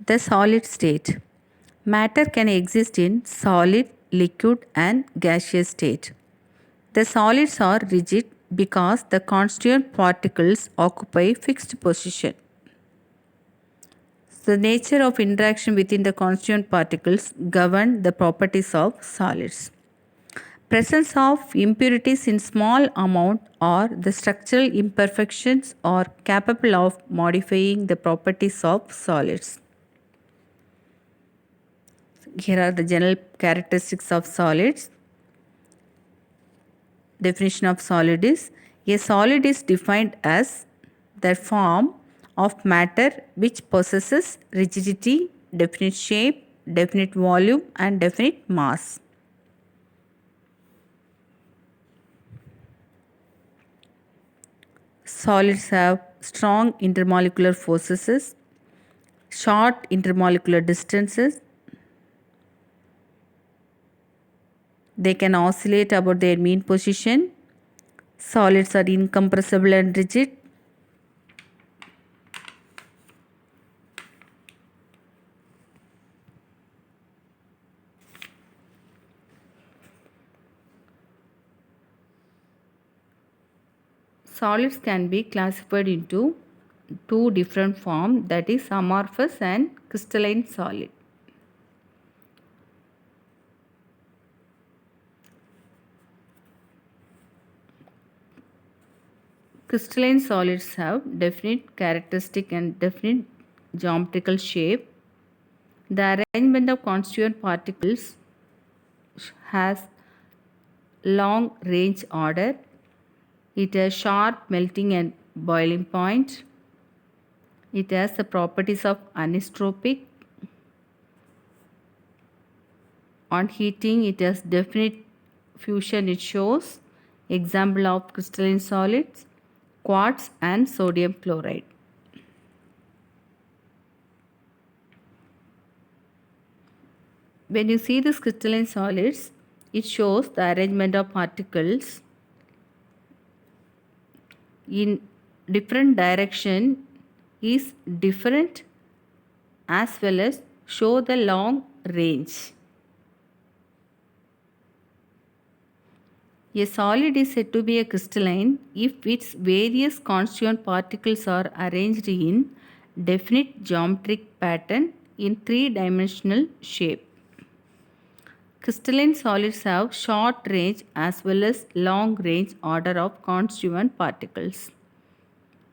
The solid state. Matter can exist in solid, liquid, and gaseous state. The solids are rigid because the constituent particles occupy fixed position. The nature of interaction within the constituent particles govern the properties of solids. Presence of impurities in small amount or the structural imperfections are capable of modifying the properties of solids. Here are the general characteristics of solids. Definition of solid is: a solid is defined as the form of matter which possesses rigidity, definite shape, definite volume, and definite mass. Solids have strong intermolecular forces, short intermolecular distances. They can oscillate about their mean position. Solids are incompressible and rigid. Solids can be classified into two different forms, that is amorphous and crystalline solid. Crystalline solids have definite characteristic and definite geometrical shape. The arrangement of constituent particles has long range order. It has sharp melting and boiling point. It has the properties of anisotropic. On heating, it has definite fusion. It shows example of crystalline solids, quartz and sodium chloride. When you see this crystalline solids, it shows the arrangement of particles in different direction is different, as well as show the long range. A solid is said to be a crystalline if its various constituent particles are arranged in definite geometric pattern in three-dimensional shape. Crystalline solids have short range as well as long range order of constituent particles.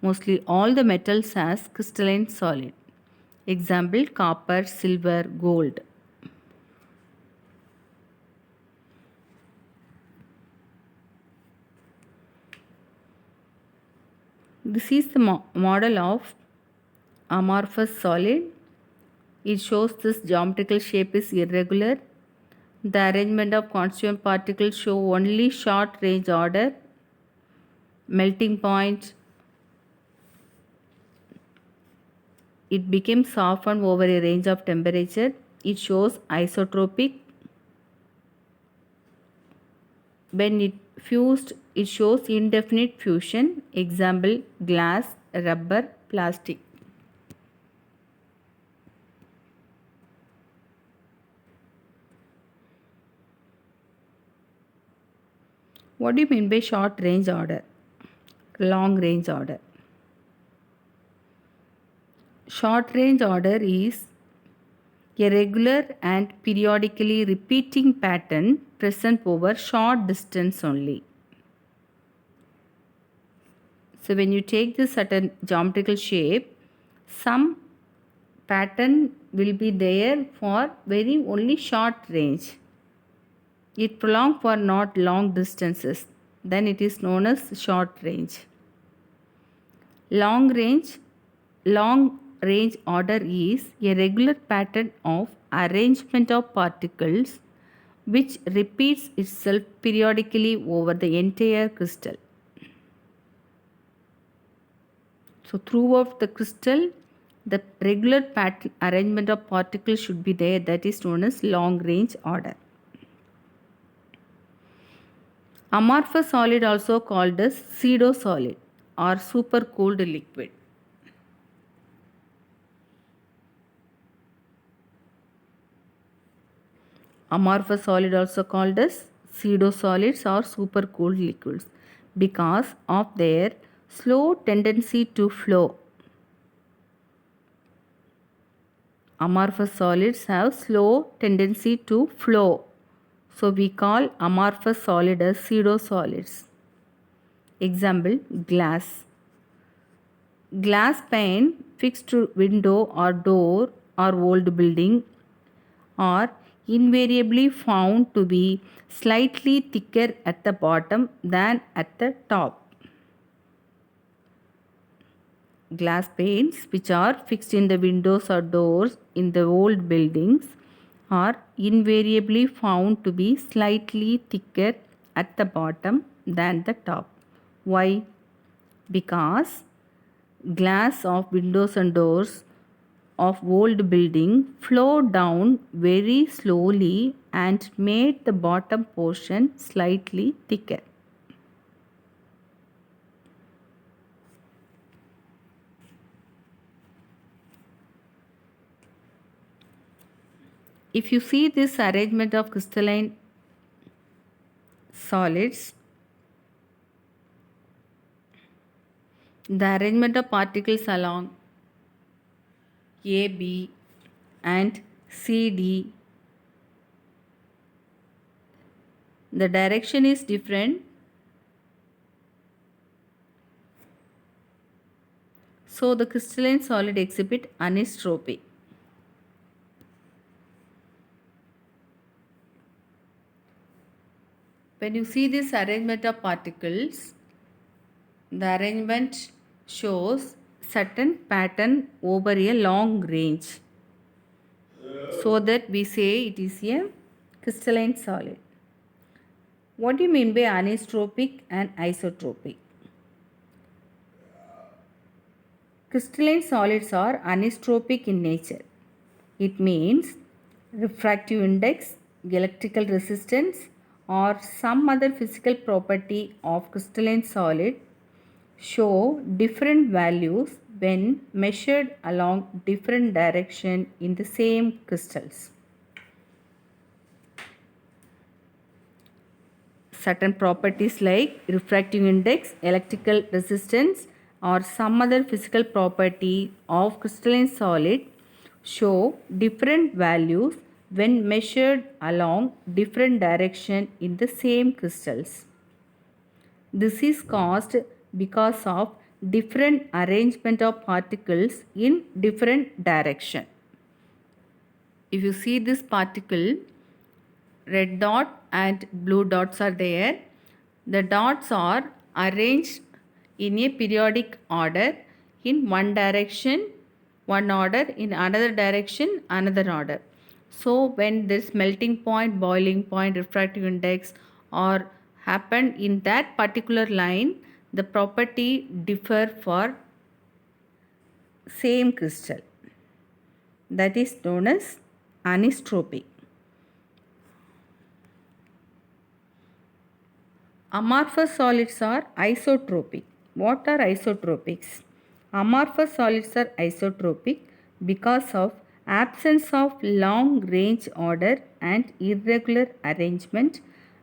Mostly all the metals has crystalline solid. Example: copper, silver, gold. This is the model of amorphous solid. It shows this geometrical shape is irregular. The arrangement of constituent particles show only short range order. Melting point. It becomes softened over a range of temperature. It shows isotropic. When it fused, it shows indefinite fusion. Example: glass, rubber, plastic. What do you mean by short range order? Long range order. Short range order is a regular and periodically repeating pattern present over short distance only. So when you take this certain geometrical shape, some pattern will be there for very only short range. It prolongs for not long distances. Then it is known as short range. Long range order is a regular pattern of arrangement of particles which repeats itself periodically over the entire crystal. So throughout the crystal, the regular pattern arrangement of particles should be there. That is known as long range order. Amorphous solid, also called as pseudo solid or supercooled liquid. Amorphous solid also called as pseudo-solids or supercooled liquids because of their slow tendency to flow. Amorphous solids have slow tendency to flow. So we call amorphous solid as pseudo-solids. Example, glass. Glass pane fixed to window or door or old building are invariably found to be slightly thicker at the bottom than at the top. Glass panes which are fixed in the windows or doors in the old buildings are invariably found to be slightly thicker at the bottom than the top. Why? Because glass of windows and doors of old building flow down very slowly and made the bottom portion slightly thicker. If you see this arrangement of crystalline solids, the arrangement of particles along A, B and C, D, the direction is different. So the crystalline solid exhibit anisotropy. When you see this arrangement of particles, the arrangement shows certain pattern over a long range, so that we say it is a crystalline solid. What do you mean by anisotropic and isotropic? Crystalline solids are anisotropic in nature. It means refractive index, electrical resistance, or some other physical property of crystalline solid show different values when measured along different direction in the same crystals. Certain properties like refractive index, electrical resistance, or some other physical property of crystalline solid show different values when measured along different direction in the same crystals. This is caused because of different arrangement of particles in different direction. If you see this particle, red dot and blue dots are there. The dots are arranged in a periodic order in one direction, one order, in another direction, another order. So when this melting point, boiling point, refractive index or happen in that particular line, the property differ for same crystal. That is known as anisotropy. Amorphous solids are isotropic. What are isotropics? Amorphous solids are isotropic because of absence of long range order and irregular arrangement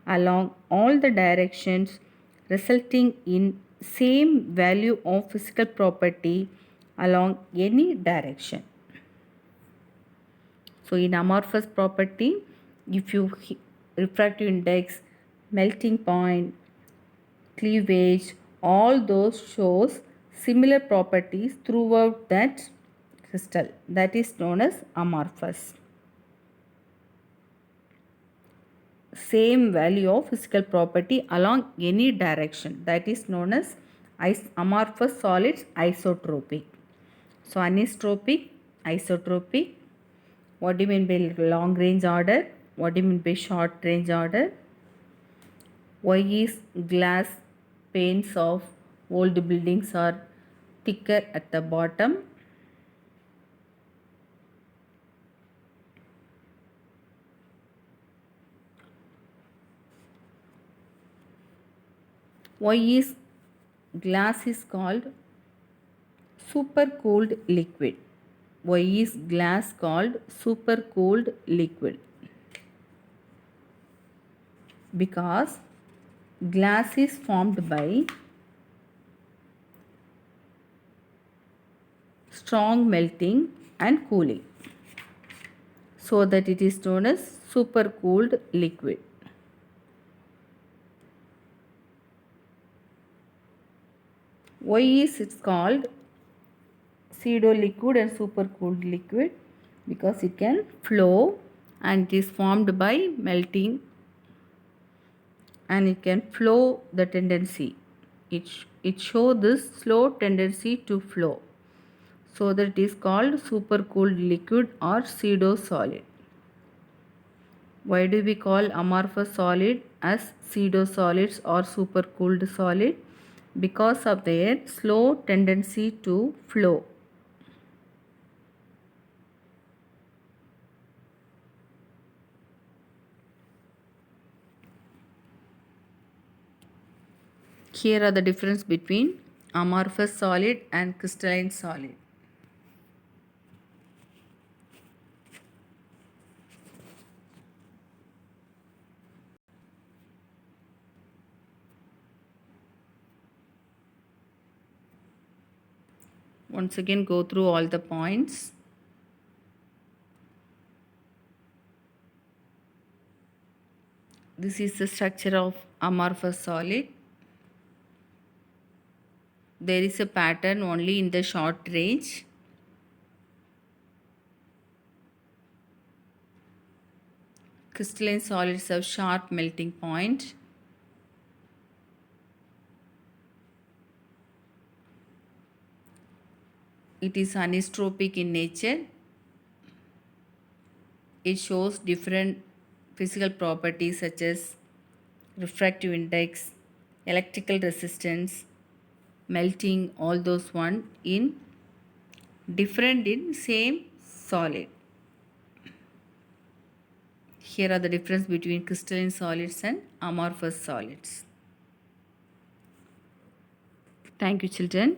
along all the directions, resulting in same value of physical property along any direction. So in amorphous property, if you refractive index, melting point, cleavage, all those shows similar properties throughout that crystal. That is known as amorphous. Same value of physical property along any direction. That is known as amorphous solids isotropic. So anisotropic, isotropic. What do you mean by long range order? What do you mean by short range order? Why is glass panes of old buildings are thicker at the bottom? Why is glass is called supercooled liquid? Why is glass called supercooled liquid? because glass is formed by strong melting and cooling, so that it is known as supercooled liquid. Why is it called pseudo liquid and supercooled liquid? Because it can flow and it is formed by melting, and it can flow the tendency. It show this slow tendency to flow, so that it is called supercooled liquid or pseudo solid. Why do we call amorphous solid as pseudo solids or supercooled solid? Because of their slow tendency to flow. Here are the difference between amorphous solid and crystalline solid. Once again, go through all the points. This is the structure of amorphous solid. There is a pattern only in the short range. Crystalline solids have sharp melting point. It is anisotropic in nature. It shows different physical properties such as refractive index, electrical resistance, melting, all those one in different in same solid. Here are the difference between crystalline solids and amorphous solids. Thank you, children.